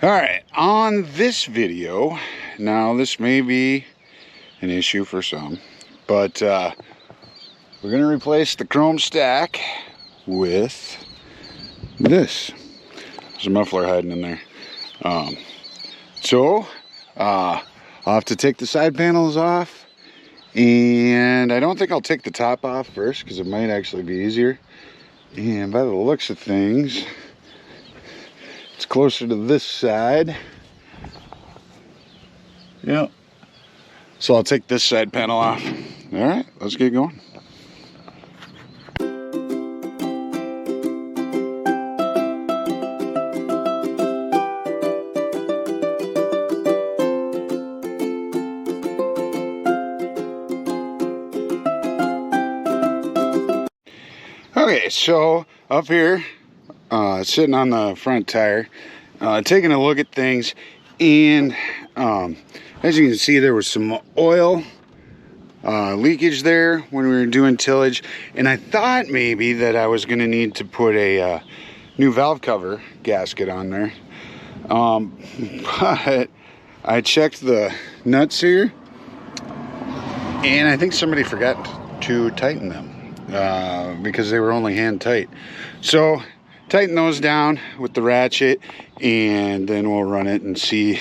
All right, on this video, now this may be an issue for some, but we're gonna replace the chrome stack with this. There's a muffler hiding in there. So I'll have to take the side panels off, and I don't think I'll take the top off first because it might actually be easier. And by the looks of things, it's closer to this side. Yep. So I'll take this side panel off. All right, let's get going. Okay, so up here, sitting on the front tire, taking a look at things, and as you can see, there was some oil leakage there when we were doing tillage, and I thought maybe that I was going to need to put a new valve cover gasket on there, but I checked the nuts here, and I think somebody forgot to tighten them. Because they were only hand tight. So tighten those down with the ratchet, and then we'll run it and see.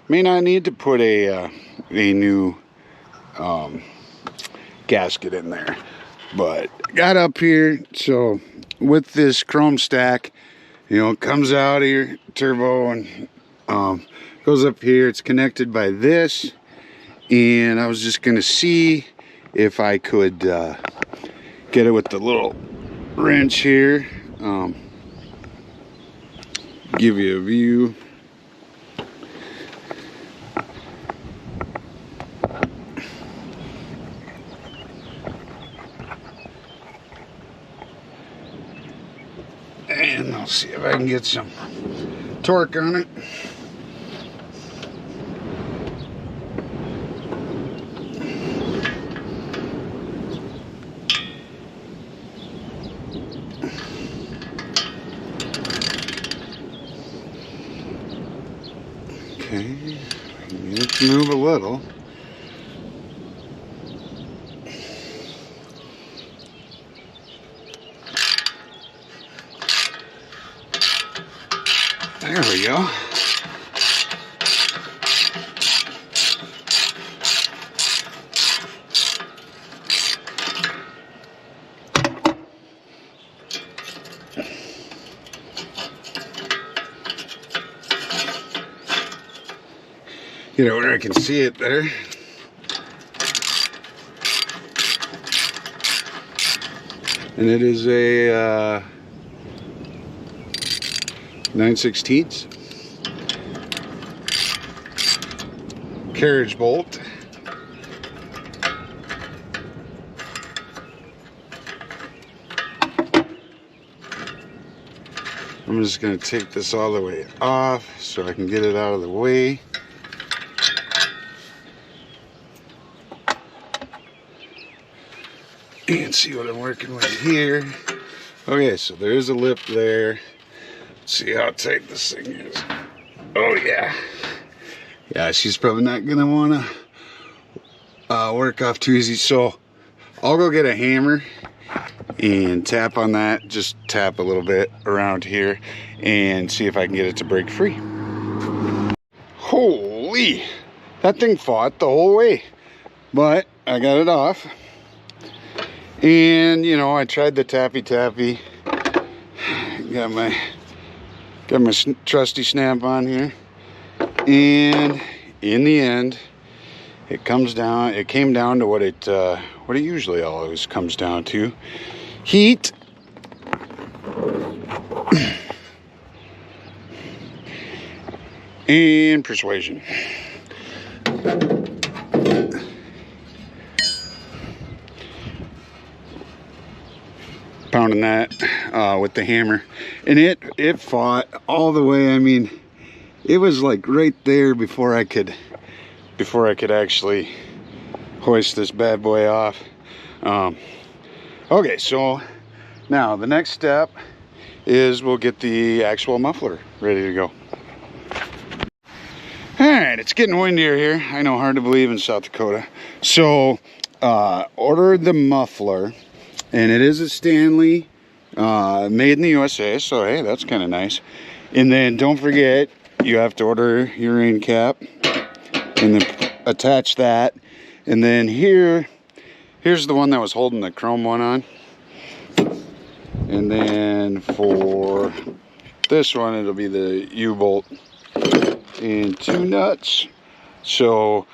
May not need to put a new gasket in there, but got up here. So with this chrome stack, you know, it comes out of your turbo and goes up here. It's connected by this, and I was just gonna see if I could get it with the little wrench here. Give you a view. And I'll see if I can get some torque on it. Okay, let's move a little. There we go. Get it where I can see it there. And it is a 9/16 carriage bolt. I'm just going to take this all the way off so I can get it out of the way. And see what I'm working with here. Okay, so there's a lip there. Let's see how tight this thing is. Oh yeah. Yeah, she's probably not gonna wanna work off too easy. So I'll go get a hammer and tap on that. Just tap a little bit around here and see if I can get it to break free. Holy, that thing fought the whole way. But I got it off. And you know, I tried the tappy. Got my trusty SnapOn here, and in the end, it came down to what it usually always comes down to: heat and persuasion. Pounding that with the hammer, and it fought all the way. I mean, it was like right there before I could actually hoist this bad boy off. Okay, so now the next step is we'll get the actual muffler ready to go. right, it's getting windier here. I know, hard to believe in South Dakota. So, ordered the muffler, and it is a Stanley, made in the USA, so hey, that's kind of nice. And then don't forget, you have to order your rain cap, and then attach that. And then here's the one that was holding the chrome one on. And then for this one, it'll be the U-bolt and 2 nuts. So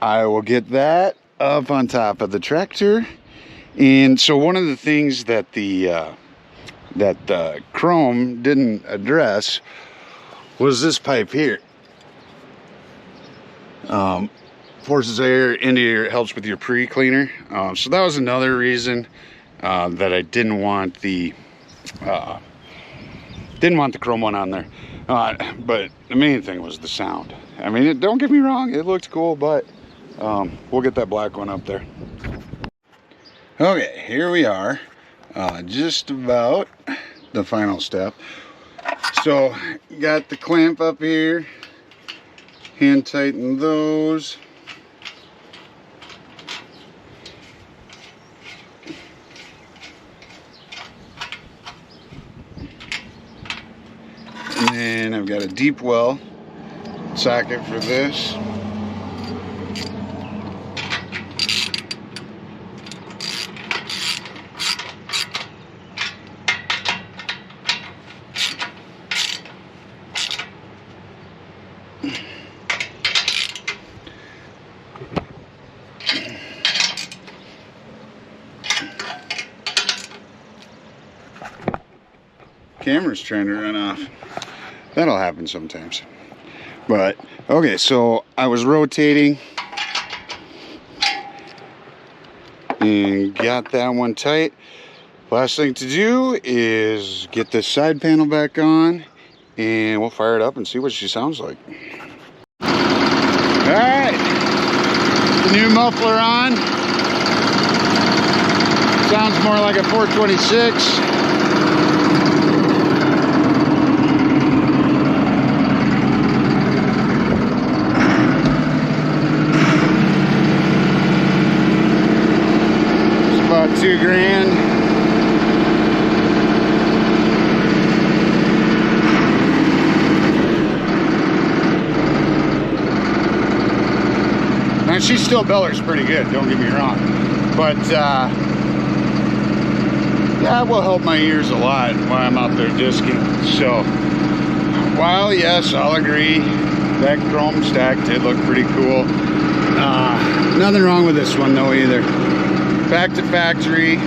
I will get that up on top of the tractor. And so one of the things that the chrome didn't address was this pipe here. Forces air into your, helps with your pre-cleaner. So that was another reason that I didn't want the chrome one on there. But the main thing was the sound. I mean, don't get me wrong, it looked cool, but we'll get that black one up there. Okay, here we are, just about the final step. So, got the clamp up here, hand tighten those. And then I've got a deep well socket for this. Camera's trying to run off. That'll happen sometimes. But okay, so I was rotating and got that one tight. Last thing to do is get this side panel back on, and we'll fire it up and see what she sounds like. All right, the new muffler on. Sounds more like a 426. About $2,000. Now she still bellers pretty good, don't get me wrong, but yeah, it will help my ears a lot while I'm out there disking. So while yes, I'll agree, that chrome stack did look pretty cool. Nothing wrong with this one though either. Back to factory.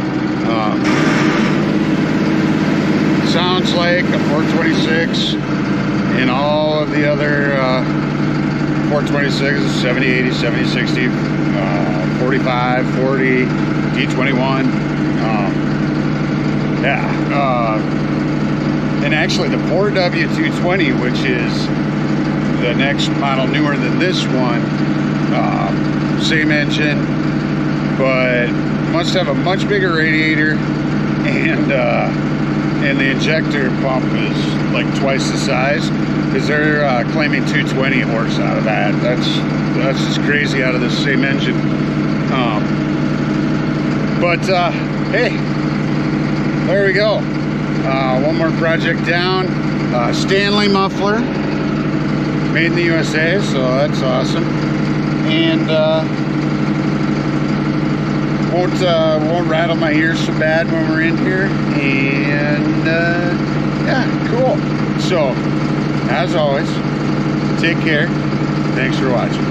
Sounds like a 426 and all of the other 426s, 70, 80, 70, 60, 45, 40, D21. And actually the 4W220, which is the next model newer than this one, same engine, but must have a much bigger radiator, and the injector pump is like twice the size, because they're claiming 220 horse out of that. That's just crazy out of the same engine. Hey, there we go. One more project down. Stanley muffler, made in the USA, so that's awesome. And won't rattle my ears so bad when we're in here. And yeah, cool. So as always, take care. Thanks for watching.